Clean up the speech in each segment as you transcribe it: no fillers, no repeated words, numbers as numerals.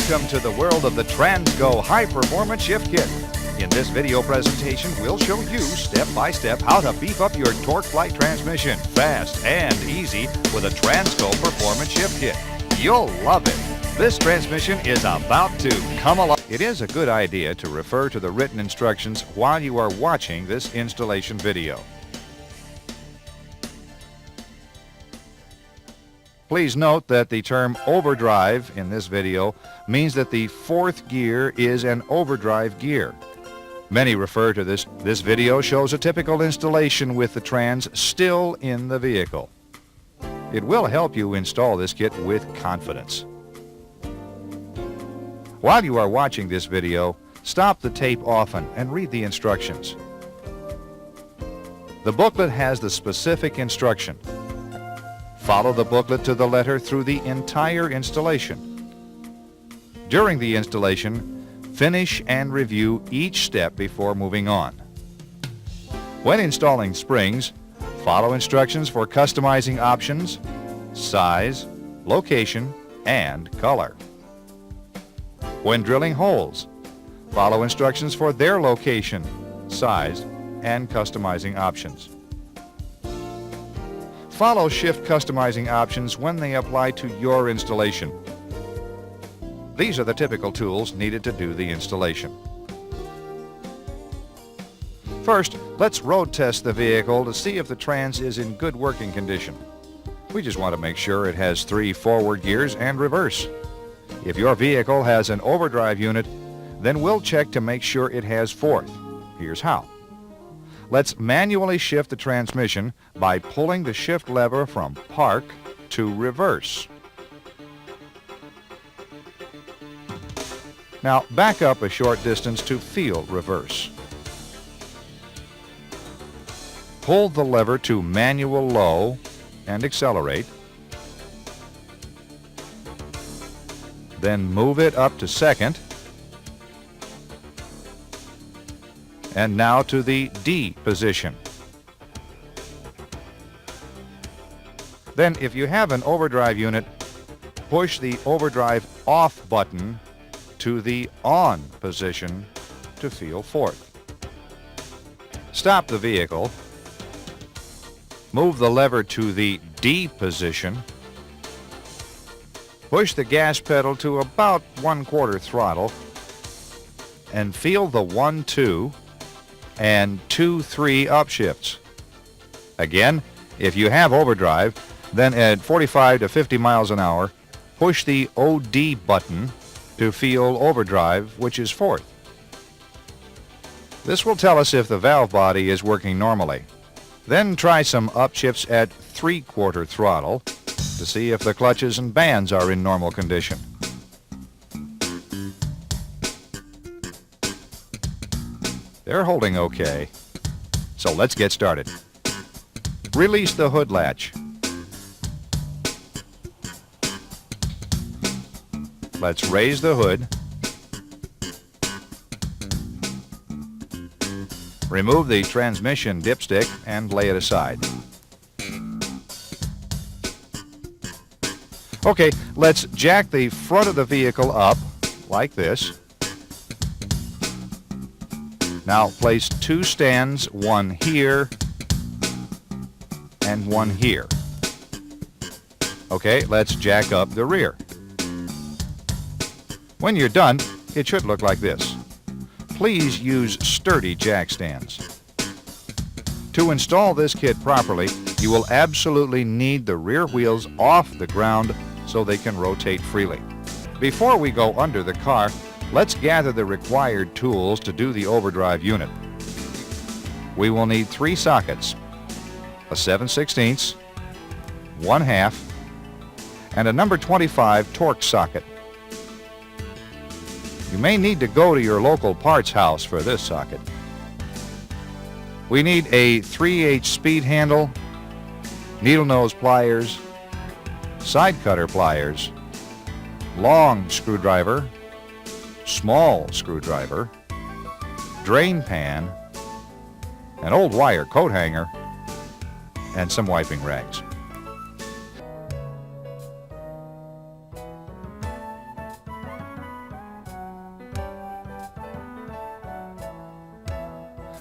Welcome to the world of the Transgo High Performance Shift Kit. In this video presentation, we'll show you step by step how to beef up your torque flight transmission fast and easy with a Transgo Performance Shift Kit. You'll love it. This transmission is about to come alive. It is a good idea to refer to the written instructions while you are watching this installation video. Please note that the term overdrive in this video means that the fourth gear is an overdrive gear. Many refer to this. This video shows a typical installation with the trans still in the vehicle. It will help you install this kit with confidence. While you are watching this video, stop the tape often and read the instructions. The booklet has the specific instruction. Follow the booklet to the letter through the entire installation. During the installation, finish and review each step before moving on. When installing springs, follow instructions for customizing options, size, location, and color. When drilling holes, follow instructions for their location, size, and customizing options. Follow shift customizing options when they apply to your installation. These are the typical tools needed to do the installation. First, let's road test the vehicle to see if the trans is in good working condition. We just want to make sure it has 3 forward gears and reverse. If your vehicle has an overdrive unit, then we'll check to make sure it has 4th. Here's how. Let's manually shift the transmission by pulling the shift lever from park to reverse. Now back up a short distance to feel reverse. Pull the lever to manual low and accelerate. Then move it up to second. And now to the D position. Then if you have an overdrive unit, push the overdrive off button to the on position to feel 4th. Stop the vehicle. Move the lever to the D position. Push the gas pedal to about 1/4 throttle and feel the 1-2 and 2-3 upshifts. Again, if you have overdrive, then at 45 to 50 miles an hour, push the OD button to feel overdrive, which is 4th. This will tell us if the valve body is working normally. Then try some upshifts at 3/4 throttle to see if the clutches and bands are in normal condition. They're holding okay. So let's get started. Release the hood latch. Let's raise the hood. Remove the transmission dipstick and lay it aside. Okay, let's jack the front of the vehicle up like this. Now place 2 stands, one here and one here. Okay, let's jack up the rear. When you're done, it should look like this. Please use sturdy jack stands. To install this kit properly, you will absolutely need the rear wheels off the ground so they can rotate freely. Before we go under the car, let's gather the required tools to do the overdrive unit. We will need 3 sockets, a 7/16, 1/2, and a number 25 torque socket. You may need to go to your local parts house for this socket. We need a 3/8 speed handle, needle nose pliers, side cutter pliers, long screwdriver, small screwdriver, drain pan, an old wire coat hanger, and some wiping rags.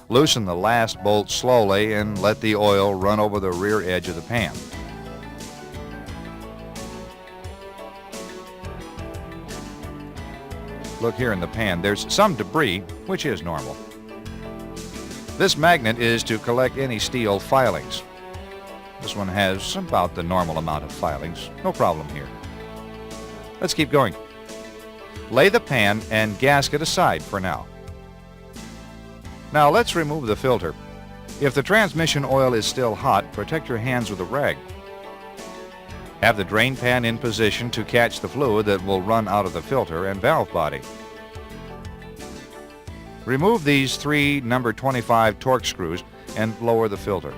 Loosen the last bolt slowly and let the oil run over the rear edge of the pan. Look here in the pan, there's some debris, which is normal. This magnet is to collect any steel filings. This one has about the normal amount of filings. No problem here. Let's keep going. Lay the pan and gasket aside for now. Now let's remove the filter. If the transmission oil is still hot, protect your hands with a rag. Have the drain pan in position to catch the fluid that will run out of the filter and valve body. Remove these 3 number 25 Torx screws and lower the filter.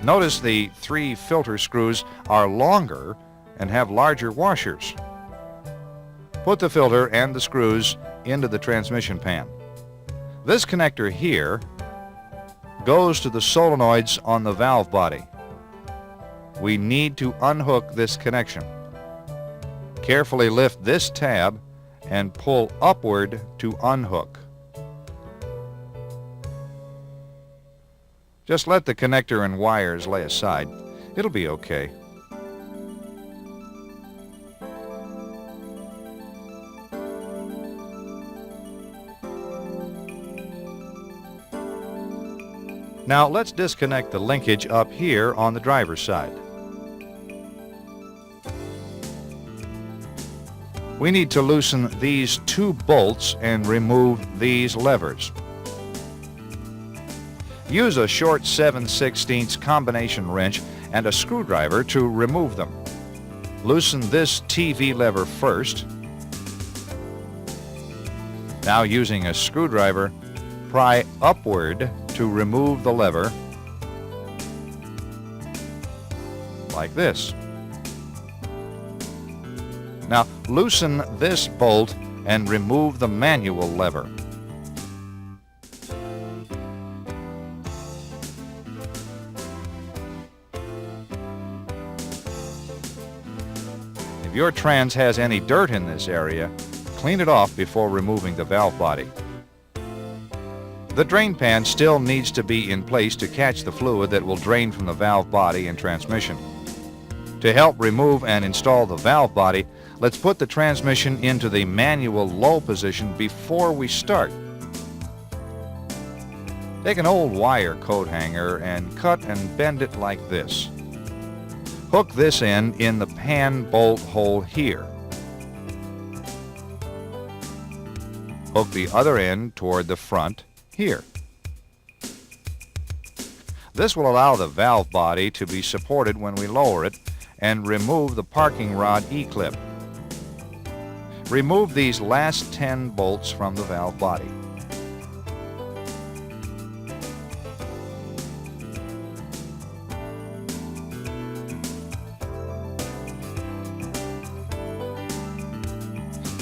Notice the 3 filter screws are longer and have larger washers. Put the filter and the screws into the transmission pan. This connector here goes to the solenoids on the valve body. We need to unhook this connection. Carefully lift this tab and pull upward to unhook. Just let the connector and wires lay aside. It'll be okay. Now let's disconnect the linkage up here on the driver's side. We need to loosen these 2 bolts and remove these levers. Use a short 7/16 combination wrench and a screwdriver to remove them. Loosen this TV lever first. Now using a screwdriver, pry upward to remove the lever, like this. Now loosen this bolt and remove the manual lever. If your trans has any dirt in this area, clean it off before removing the valve body. The drain pan still needs to be in place to catch the fluid that will drain from the valve body and transmission. To help remove and install the valve body, let's put the transmission into the manual low position before we start. Take an old wire coat hanger and cut and bend it like this. Hook this end in the pan bolt hole here. Hook the other end toward the front here. This will allow the valve body to be supported when we lower it and remove the parking rod E-clip. Remove these last 10 bolts from the valve body.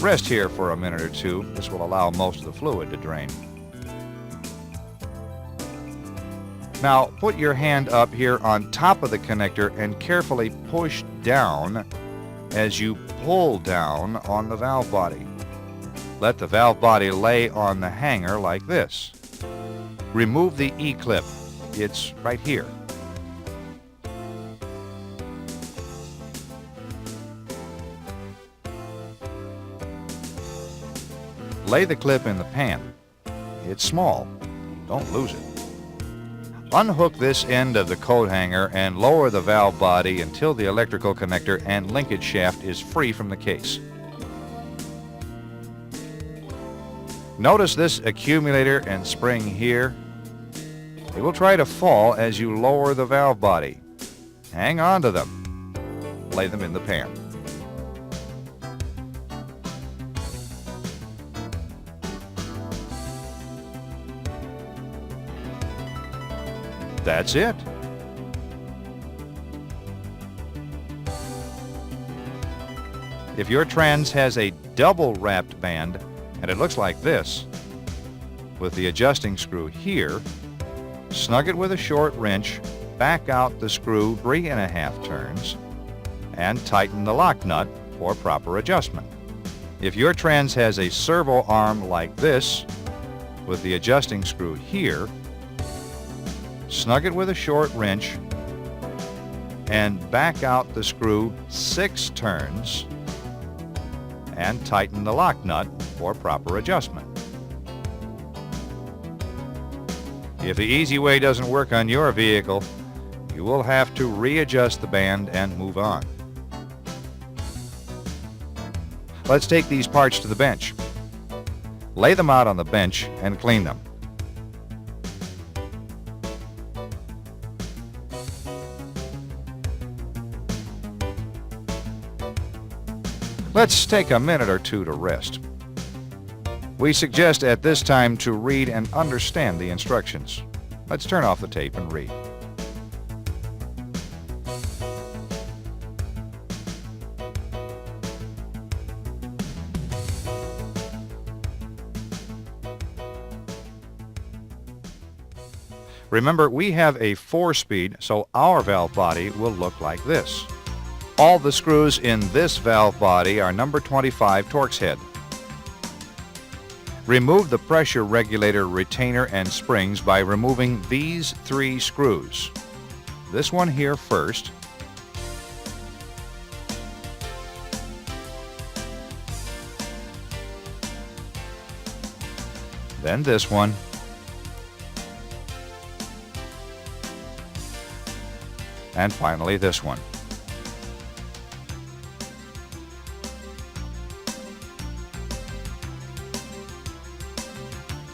Rest here for a minute or two. This will allow most of the fluid to drain. Now put your hand up here on top of the connector and carefully push down as you pull down on the valve body. Let the valve body lay on the hanger like this. Remove the E-clip. It's right here. Lay the clip in the pan. It's small. Don't lose it. Unhook this end of the coat hanger and lower the valve body until the electrical connector and linkage shaft is free from the case. Notice this accumulator and spring here. They will try to fall as you lower the valve body. Hang on to them. Lay them in the pan. That's it. If your trans has a double wrapped band and it looks like this, with the adjusting screw here, snug it with a short wrench, back out the screw 3½ turns, and tighten the lock nut for proper adjustment. If your trans has a servo arm like this, with the adjusting screw here, snug it with a short wrench and back out the screw 6 turns and tighten the lock nut for proper adjustment. If the easy way doesn't work on your vehicle, you will have to readjust the band and move on. Let's take these parts to the bench. Lay them out on the bench and clean them. Let's take a minute or two to rest. We suggest at this time to read and understand the instructions. Let's turn off the tape and read. Remember, we have a 4-speed, so our valve body will look like this. All the screws in this valve body are number 25 Torx head. Remove the pressure regulator retainer and springs by removing these 3 screws. This one here first, then this one, and finally this one.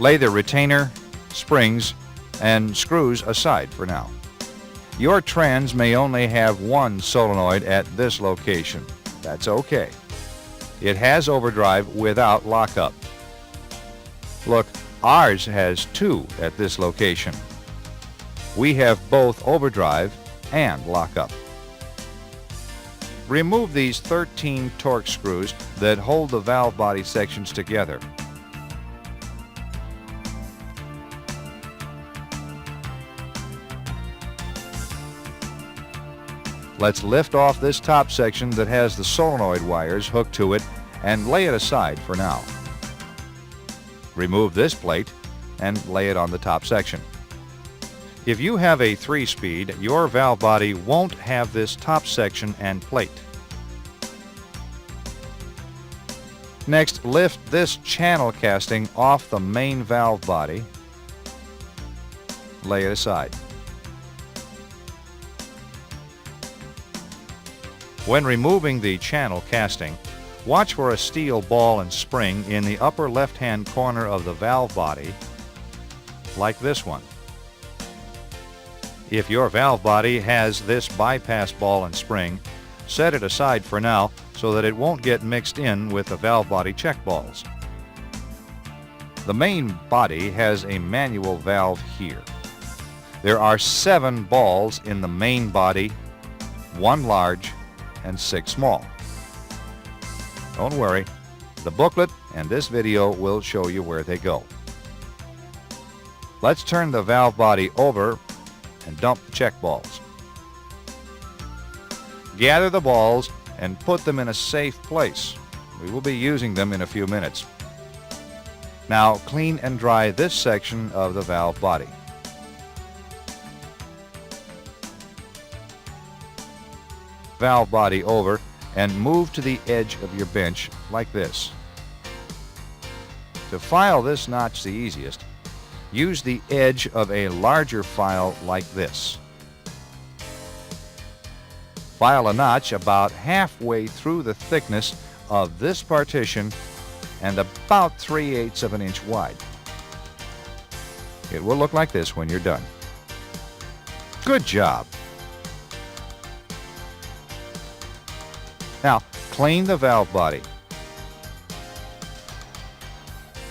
Lay the retainer, springs, and screws aside for now. Your trans may only have one solenoid at this location. That's okay. It has overdrive without lockup. Look, ours has 2 at this location. We have both overdrive and lockup. Remove these 13 Torx screws that hold the valve body sections together. Let's lift off this top section that has the solenoid wires hooked to it and lay it aside for now. Remove this plate and lay it on the top section. If you have a 3-speed, your valve body won't have this top section and plate. Next, lift this channel casting off the main valve body. Lay it aside. When removing the channel casting, watch for a steel ball and spring in the upper left-hand corner of the valve body, like this one. If your valve body has this bypass ball and spring, set it aside for now so that it won't get mixed in with the valve body check balls. The main body has a manual valve here. There are 7 balls in the main body, 1 large and 6 small. Don't worry, the booklet and this video will show you where they go. Let's turn the valve body over and dump the check balls. Gather the balls and put them in a safe place. We will be using them in a few minutes. Now clean and dry this section of the valve body. Valve body over and move to the edge of your bench like this. To file this notch the easiest, use the edge of a larger file like this. File a notch about halfway through the thickness of this partition and about 3/8 of an inch wide. It will look like this when you're done. Good job! Now, clean the valve body.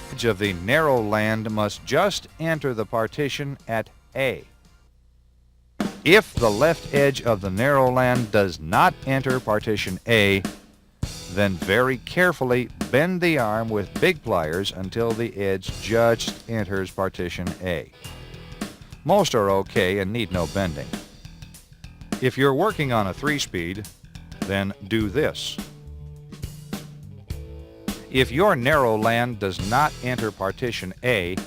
The edge of the narrow land must just enter the partition at A. If the left edge of the narrow land does not enter partition A, then very carefully bend the arm with big pliers until the edge just enters partition A. Most are okay and need no bending. If you're working on a 3-speed, then do this. If your narrow land does not enter partition A,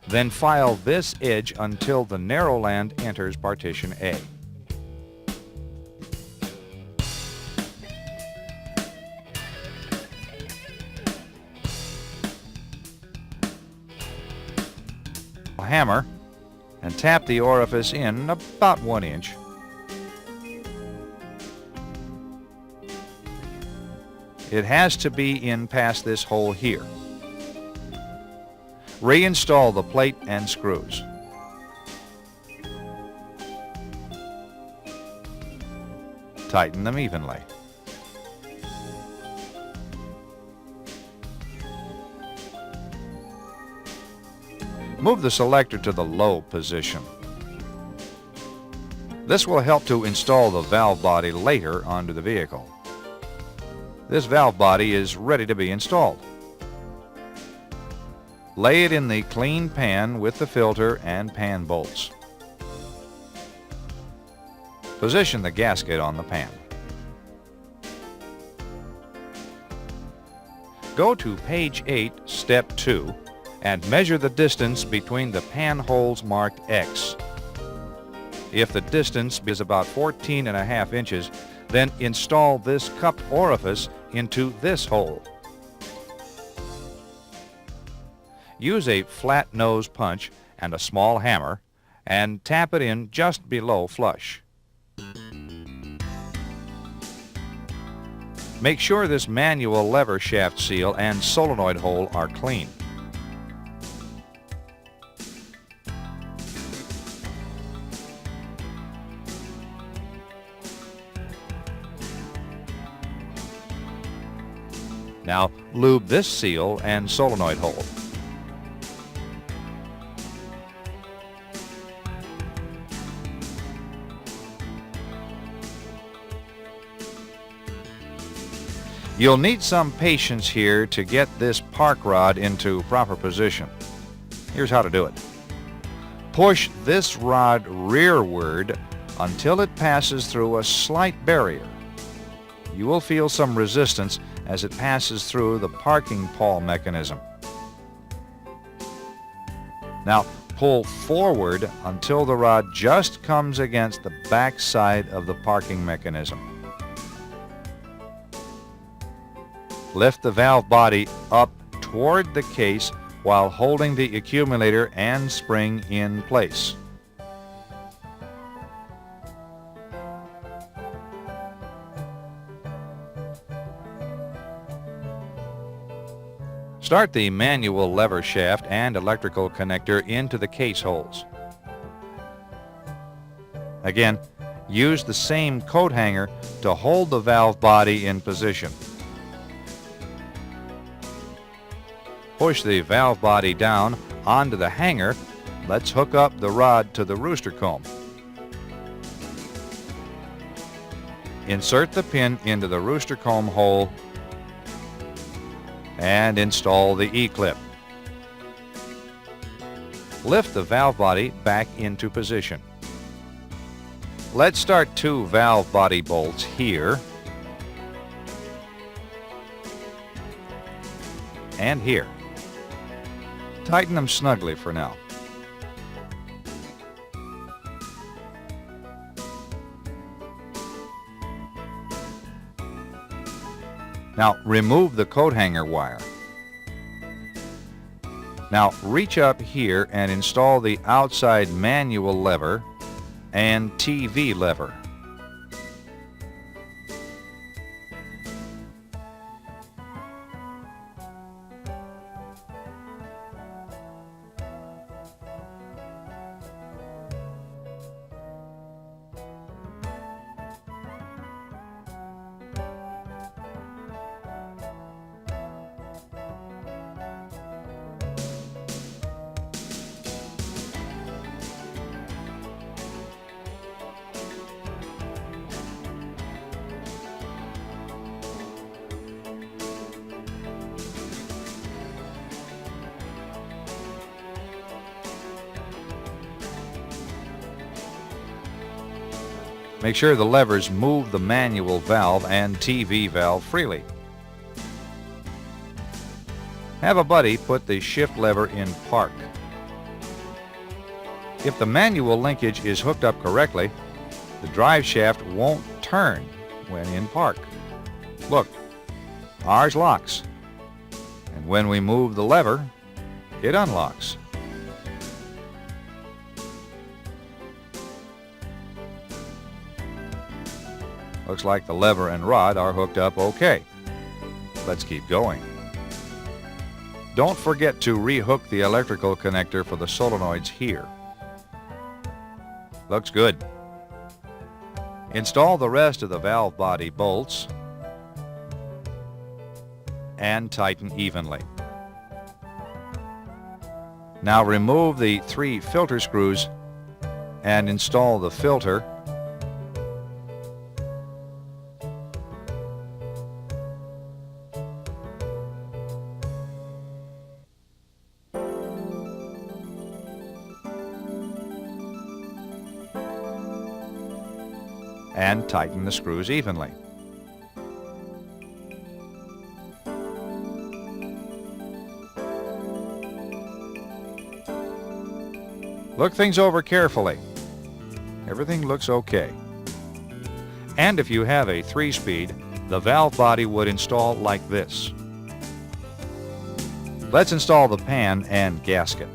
then file this edge until the narrow land enters partition A. Hammer and tap the orifice in about 1 inch. It has to be in past this hole here. Reinstall the plate and screws. Tighten them evenly. Move the selector to the low position. This will help to install the valve body later onto the vehicle. This valve body is ready to be installed. Lay it in the clean pan with the filter and pan bolts. Position the gasket on the pan. Go to page 8, step 2, and measure the distance between the pan holes marked X. If the distance is about 14.5 inches, then install this cup orifice into this hole. Use a flat nose punch and a small hammer and tap it in just below flush. Make sure this manual lever shaft seal and solenoid hole are clean. Now lube this seal and solenoid hole. You'll need some patience here to get this park rod into proper position. Here's how to do it. Push this rod rearward until it passes through a slight barrier. You will feel some resistance as it passes through the parking pawl mechanism. Now pull forward until the rod just comes against the back side of the parking mechanism. Lift the valve body up toward the case while holding the accumulator and spring in place. Start the manual lever shaft and electrical connector into the case holes. Again, use the same coat hanger to hold the valve body in position. Push the valve body down onto the hanger. Let's hook up the rod to the rooster comb. Insert the pin into the rooster comb hole and install the E-clip. Lift the valve body back into position. Let's start 2 valve body bolts here and here. Tighten them snugly for now. Now remove the coat hanger wire. Now reach up here and install the outside manual lever and TV lever. Make sure the levers move the manual valve and TV valve freely. Have a buddy put the shift lever in park. If the manual linkage is hooked up correctly, the drive shaft won't turn when in park. Look, ours locks, and when we move the lever, it unlocks. Looks like the lever and rod are hooked up okay. Let's keep going. Don't forget to rehook the electrical connector for the solenoids here. Looks good. Install the rest of the valve body bolts and tighten evenly. Now remove the 3 filter screws and install the filter and tighten the screws evenly. Look things over carefully. Everything looks okay. And if you have a 3-speed, the valve body would install like this. Let's install the pan and gasket.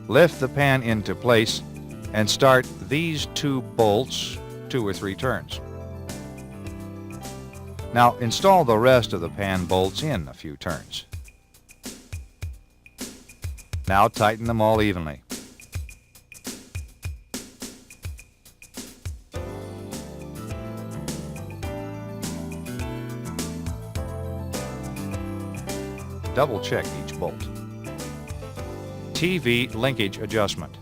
Lift the pan into place and start these 2 bolts 2 or 3 turns. Now install the rest of the pan bolts in a few turns. Now tighten them all evenly. Double check each bolt. TV linkage adjustment.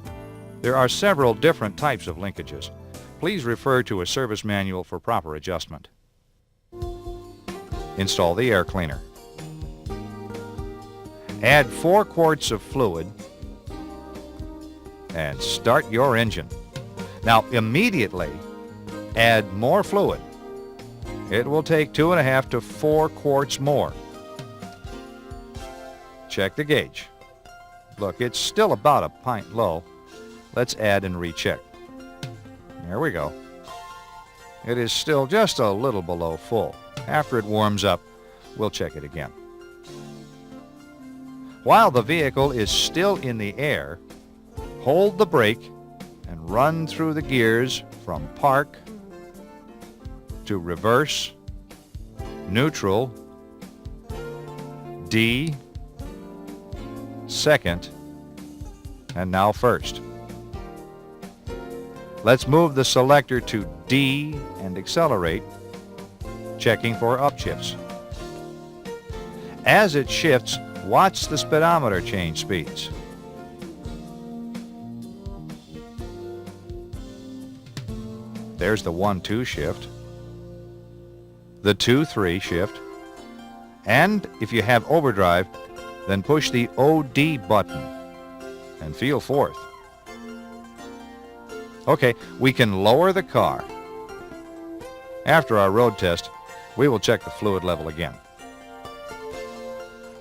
There are several different types of linkages. Please refer to a service manual for proper adjustment. Install the air cleaner. Add 4 quarts of fluid and start your engine. Now immediately add more fluid. It will take 2.5 to 4 quarts more. Check the gauge. Look, it's still about a pint low. Let's add and recheck. There we go. It is still just a little below full. After it warms up, we'll check it again. While the vehicle is still in the air, hold the brake and run through the gears from park to reverse, neutral, D, second, and now first. Let's move the selector to D and accelerate, checking for upshifts. As it shifts, watch the speedometer change speeds. There's the 1-2 shift, the 2-3 shift, and if you have overdrive, then push the OD button and feel fourth. Okay, we can lower the car. After our road test, we will check the fluid level again.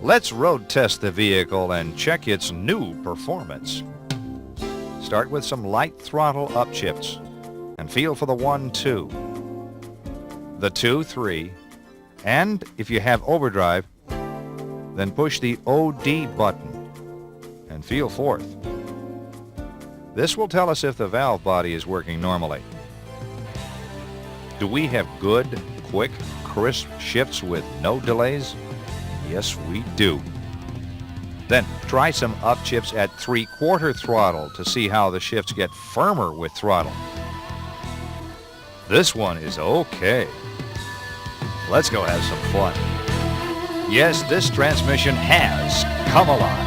Let's road test the vehicle and check its new performance. Start with some light throttle upshifts and feel for the 1-2, the 2-3, and if you have overdrive, then push the OD button and feel fourth. This will tell us if the valve body is working normally. Do we have good, quick, crisp shifts with no delays? Yes, we do. Then try some upshifts at 3/4 throttle to see how the shifts get firmer with throttle. This one is okay. Let's go have some fun. Yes, this transmission has come alive.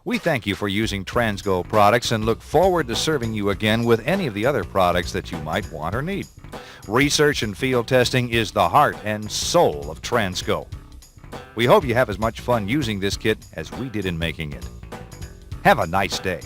We thank you for using Transgo products and look forward to serving you again with any of the other products that you might want or need. Research and field testing is the heart and soul of Transco. We hope you have as much fun using this kit as we did in making it. Have a nice day.